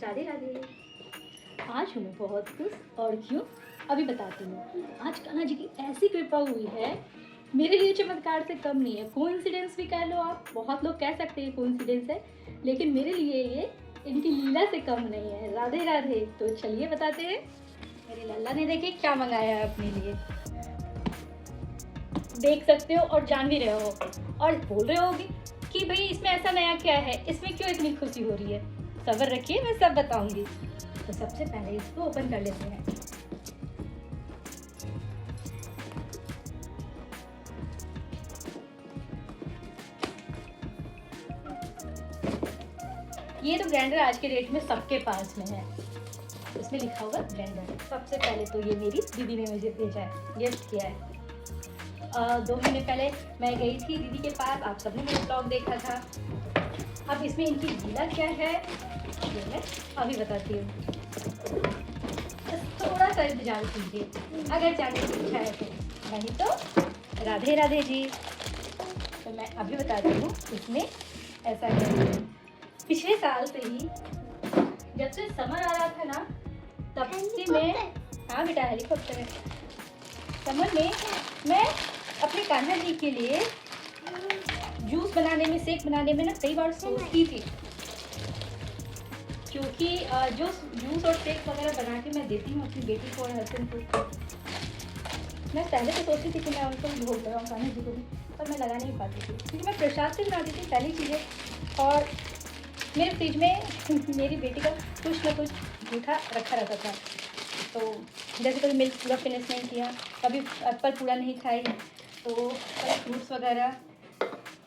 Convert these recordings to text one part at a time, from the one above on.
राधे राधे। आज हूँ मैं बहुत खुश और क्यों अभी बताती हूँ। आज कान्हा जी की ऐसी कृपा हुई है, मेरे लिए चमत्कार से कम नहीं है। कोइंसिडेंस भी कह लो आप, बहुत लोग कह सकते हैं कोइंसिडेंस है, लेकिन मेरे लिए ये इनकी लीला से कम नहीं है। राधे राधे। तो चलिए बताते हैं। मेरे लल्ला ने देखिए क्या मंगाया है अपने लिए, देख सकते हो और जान भी रहे हो और बोल रहे होगे कि भाई इसमें ऐसा नया क्या है, इसमें क्यों इतनी खुशी हो रही है। सब्र रखिए, मैं सब बताऊंगी। तो सबसे पहले इसको ओपन कर लेते हैं। ये तो ग्राइंडर आज के डेट में सबके पास में है, इसमें लिखा होगा ग्राइंडर। सबसे पहले तो ये मेरी दीदी ने मुझे भेजा है, गिफ्ट किया है। 2 महीने पहले मैं गई थी दीदी के पास, आप सबने मेरा ब्लॉग देखा था। अब इसमें इनकी लीला क्या है ये मैं अभी बताती हूँ। बस थोड़ा सा इंतजार कीजिए, अगर जाने की इच्छा है तो, नहीं तो राधे राधे जी। तो मैं अभी बताती हूँ इसमें ऐसा है। पिछले साल से ही जब से समर आ रहा था ना, तब से मैं, हाँ बेटा हेलीकॉप्टर है, समर में मैं अपने कान्हा जी के लिए जूस बनाने में, शेक बनाने में ना कई बार सोचती थी, क्योंकि जो जूस और शेक वगैरह बना के मैं देती हूँ अपनी बेटी को और हस्बैंड को। मैं पहले तो सोचती थी कि मैं उनको भोग लगाऊँ कान्हा जी को भी, पर मैं लगा नहीं पाती थी क्योंकि मैं प्रसाद से बनाती थी पहली चीज़ें। और मेरे फ्रिज में मेरी बेटी का कुछ ना कुछ मीठा रखा रहता था। तो जैसे कभी मिल्क पूरा फिनिश नहीं किया, कभी एप्पल पूरा नहीं खाई, तो कभी फ्रूट्स वगैरह,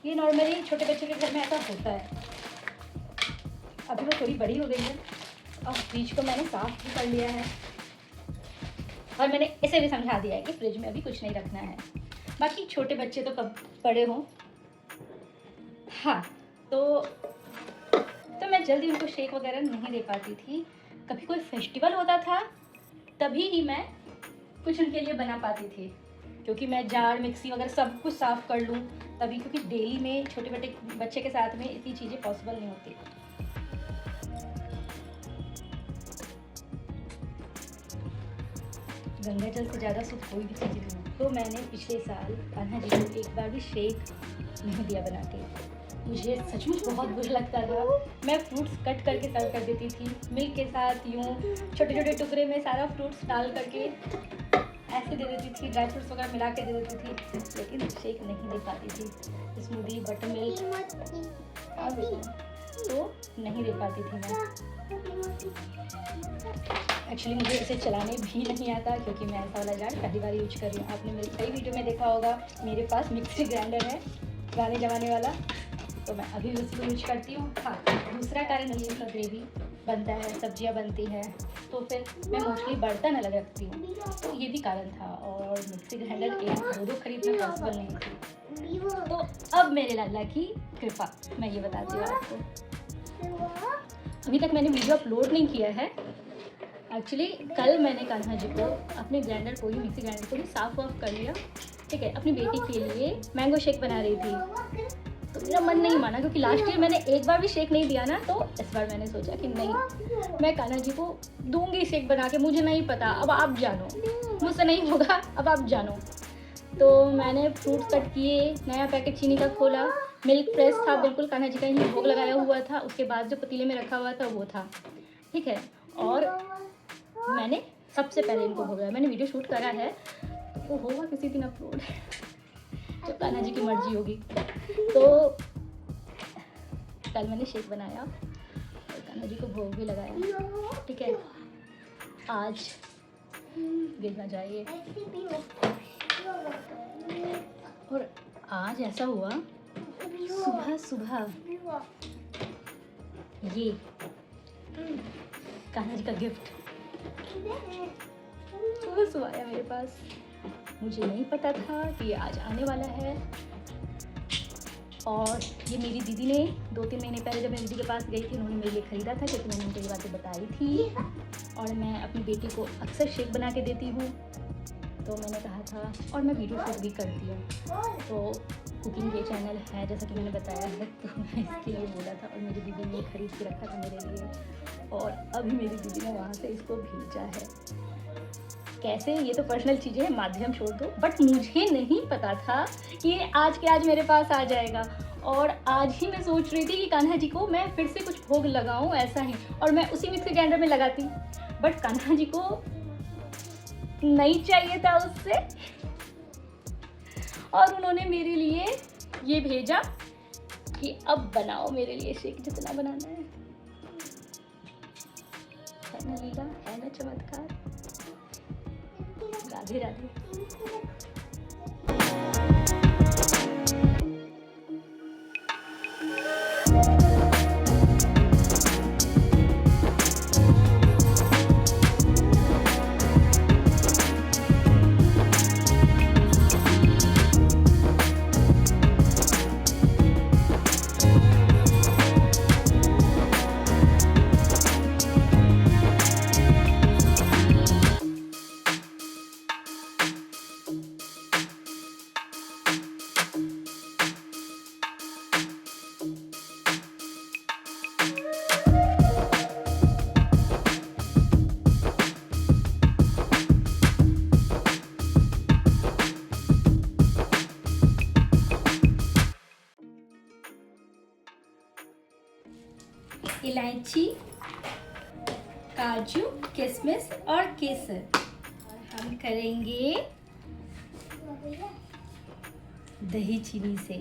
ये नॉर्मली छोटे बच्चे के घर में ऐसा होता है। अभी वो थोड़ी बड़ी हो गई है और फ्रिज को मैंने साफ़ भी कर लिया है और मैंने इसे भी समझा दिया है कि फ्रिज में अभी कुछ नहीं रखना है। बाकी छोटे बच्चे तो कब बड़े हों। हाँ, तो मैं जल्दी उनको शेक वगैरह नहीं दे पाती थी। कभी कोई फेस्टिवल होता था तभी ही मैं कुछ उनके लिए बना पाती थी, क्योंकि मैं जार मिक्सी वगैरह सब कुछ साफ़ कर लूँ तभी, क्योंकि डेली में छोटे बच्चे के साथ में इतनी चीज़ें पॉसिबल नहीं होती। गंगा जल से ज़्यादा सुख कोई भी चीज़ नहीं। तो मैंने पिछले साल कान्हा जी को एक बार भी शेक नहीं दिया बना के। मुझे सचमुच बहुत बुरा लगता था। मैं फ्रूट्स कट करके सर्व कर देती थी मिल्क के साथ, यूँ छोटे छोटे टुकड़े में सारा फ्रूट्स डाल करके ऐसे दे देती थी, ड्राई फ्रूट्स वगैरह मिला के दे देती थी, लेकिन शेक नहीं दे पाती थी। स्मूदी, बटर मिल्क तो नहीं दे पाती थी मैं। एक्चुअली मुझे इसे चलाने भी नहीं आता, क्योंकि मैं ऐसा वाला जार पहली बार यूज कर रही हूँ। आपने मेरी कई वीडियो में देखा होगा, मेरे पास मिक्सी ग्राइंडर है पुराने ज़माने वाला, तो मैं अभी उसी को यूज करती हूँ। हाँ, दूसरा कारण ये सब ग्रेवी बनता है, सब्जियाँ बनती हैं, तो फिर मैं मोस्टली बर्तन अलग रखती हूँ, तो ये भी कारण था। और मिक्सी ग्राइंडर 1-2 खरीदना पॉसिबल नहीं थी। तो अब मेरे लाला की कृपा, मैं ये बताती हूँ आपको। अभी तक मैंने वीडियो अपलोड नहीं किया है। एक्चुअली कल मैंने कान्हा जी को, अपने ग्राइंडर को ही, मिक्सी ग्राइंडर को भी साफ़ वाफ कर लिया, ठीक है। अपनी बेटी के लिए मैंगो शेक बना रही थी, तो मेरा मन नहीं माना, क्योंकि लास्ट ईयर मैंने एक बार भी शेक नहीं दिया ना, तो इस बार मैंने सोचा कि नहीं, मैं कान्हा जी को दूंगी शेक बना के। मुझे नहीं पता, अब आप जानो, मुझसे नहीं होगा, अब आप जानो। तो मैंने फ्रूट्स कट किए, नया पैकेट चीनी का खोला, मिल्क फ्रेश था बिल्कुल, कान्हा जी का ही भोग लगाया हुआ था। उसके बाद जो पतीले में रखा हुआ था वो था, ठीक है। और मैंने सबसे पहले इनको भोग लगाया। मैंने वीडियो शूट करा है, वो होगा किसी दिन अपलोड, जब कान्हा जी की मर्जी होगी। तो कल मैंने शेक बनाया और कान्हा जी को भोग भी लगाया, ठीक है। आज देखना चाहिए। और आज ऐसा हुआ, सुबह सुबह ये कान्हा जी का गिफ्ट सुबह आया मेरे पास। मुझे नहीं पता था कि ये आज आने वाला है। और ये मेरी दीदी ने 2-3 महीने पहले जब मैं दीदी के पास गई थी, उन्होंने मेरे लिए ख़रीदा था, क्योंकि मैंने उनको ये बातें बताई थी। और मैं अपनी बेटी को अक्सर शेक बना के देती हूँ, तो मैंने कहा था, और मैं वीडियो शूट भी करती हूँ, तो कुकिंग के चैनल है जैसा कि मैंने बताया है, तो मैं इसके लिए बोला था। और मेरी दीदी ने खरीद के रखा था मेरे लिए, और अभी मेरी दीदी ने वहाँ से इसको भेजा है। कैसे, ये तो पर्सनल चीज़ें हैं, माध्यम छोड़ दो, बट मुझे नहीं पता था कि ये आज के आज मेरे पास आ जाएगा। और आज ही मैं सोच रही थी कि कान्हा जी को मैं फिर से कुछ भोग लगाऊं ऐसा ही, और मैं उसी मिक्सी ग्राइंडर में लगाती, बट कान्हा जी को नहीं चाहिए था उससे, और उन्होंने मेरे लिए ये भेजा कि अब बनाओ मेरे लिए शेक जितना बनाना है ना लीला, है ना चमत्कार। राधे राधे। इलायची, काजू, किशमिश और केसर, और हम करेंगे दही चीनी से।